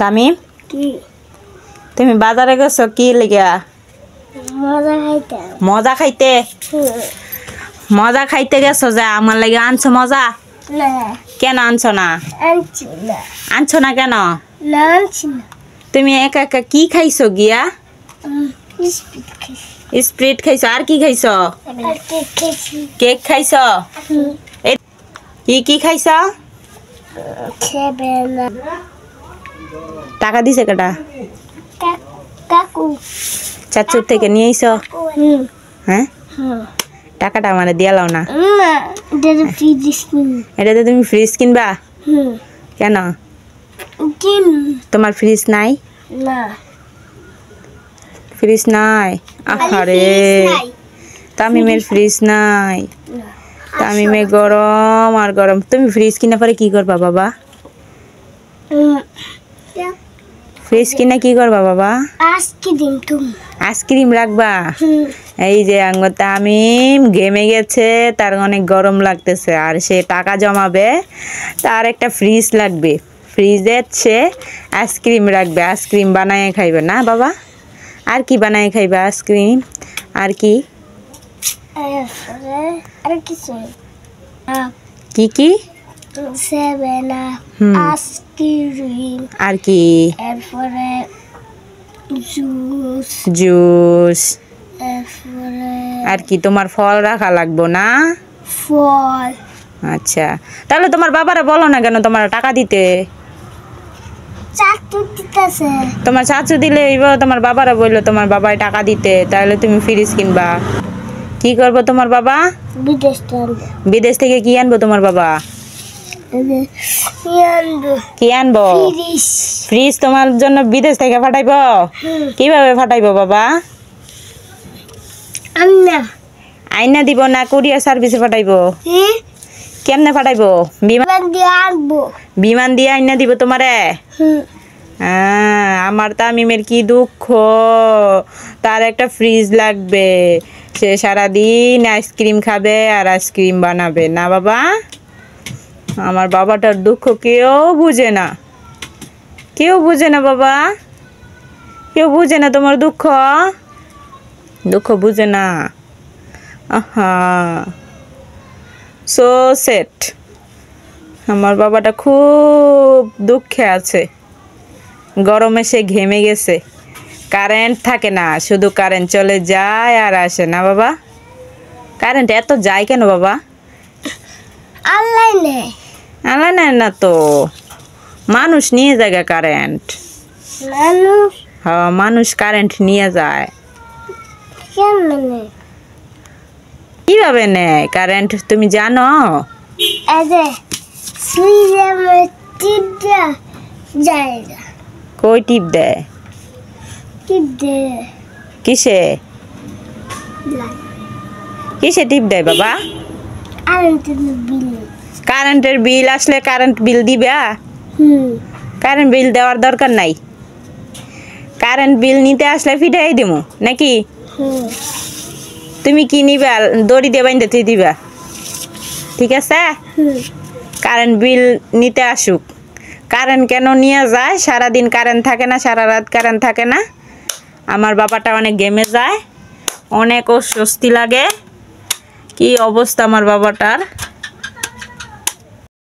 তামিম তুমি বাজারে গেছো কি লিগা? মজা খাইতে মজা খাইতে গেছো যে আমার লাগে আনছো মজা? কেন আনছো না? আনছো না কেন? তুমি একা একা কি খাইছো গিয়া? স্প্রিট খাইছো আর কি খাইছো? কেক খাইছো? কি খাইছো? টাকা দিছে কেটা? চাচুর থেকে নিয়ে আইছো? হ্যাঁ টাকাটা আমার দিয়া লাও না। এটাতে তুমি ফ্রিজ কিনবা? কেন তোমার ফ্রিজ নাই? ফ্রিজ নাই? আহারে তামিমের ফ্রিজ নাই। তামিমে গরম আর গরম। তুমি ফ্রিজ কিনা পরে কি করবা বাবা? ফ্রিজ কিনা কি করবা বাবা? আইসক্রিম রাখবা? এই যে আঙ্গ তামিম ঘেমে গেছে, তার অনেক গরম লাগতেছে আর সে টাকা জমাবে, তার একটা ফ্রিজ লাগবে। ফ্রিজে সে আইসক্রিম রাখবে, আইসক্রিম বানায় খাইবে না বাবা? আর কি বানায় খাইবা আইসক্রিম? আর কি কি কি আর কি জুস আর কি? তোমার ফল রাখা লাগবো না? ফল আচ্ছা, তাহলে তোমার বাবারা বলো না কেন তোমার টাকা দিতে? তোমার চাচু দিলে তোমার বাবারা বললো তোমার বাবাই টাকা দিতে, তাহলে তুমি ফ্রিজ কিনবা। কি করবো তোমার বাবা? বিদেশ থেকে কি আনবো তোমার বাবা? কি আনবো? ফ্রিজ তোমার জন্য বিদেশ থেকে পাঠাইবো? কিভাবে পাঠাইবো বাবা? আইনা দিব না কুরিয়ার সার্ভিসে পাঠাইবো? কেমনে পাঠাইবো? বিমান দিয়ে আইনা দিব তোমারে? আমার তামিমের কি দুঃখ, তার একটা ফ্রিজ লাগবে, সে সারাদিন আইসক্রিম খাবে আর আইসক্রিম বানাবে না বাবা? আমার বাবাটার দুঃখ কেউ বুঝে না, কেউ বুঝে না বাবা, কেউ বুঝে না তোমার দুঃখ, দুঃখ বুঝে না। আহা সো সেট, আমার বাবাটা খুব দুঃখে আছে, গরমে সে ঘেমে গেছে, কারেন্ট থাকে না, শুধু কারেন্ট চলে যায় আর আসে না বাবা? কারেন্ট এত যায় কেন বাবা? আল্লাহ নেয় না তো, মানুষ নিয়ে যায় কারেন্ট। হ্যাঁ মানুষ কারেন্ট নিয়ে যায়। কিভাবে নেয় কারেন্ট তুমি জানো? কই টিপ দেয়? কিসে কিসে টিপ দেয় বাবা? কারেন্টের বিল আসলে কারেন্ট বিল দিবা? কারেন্ট বিল দেওয়ার দরকার নাই, কারেন্ট বিল নিতে আসলে ফিটাই দেবো নাকি? তুমি কি নিবা? দড়ি দিয়ে বাইন্ধে দিবা, ঠিক আছে? কারেন্ট বিল নিতে আসুক। কারেন্ট কেন নিয়ে যায়? সারাদিন কারেন্ট থাকে না, সারা রাত কারেন্ট থাকে না। আমার বাবাটা অনেক ঘেমে যায়, অনেক অস্বস্তি লাগে, কি অবস্থা আমার বাবাটার।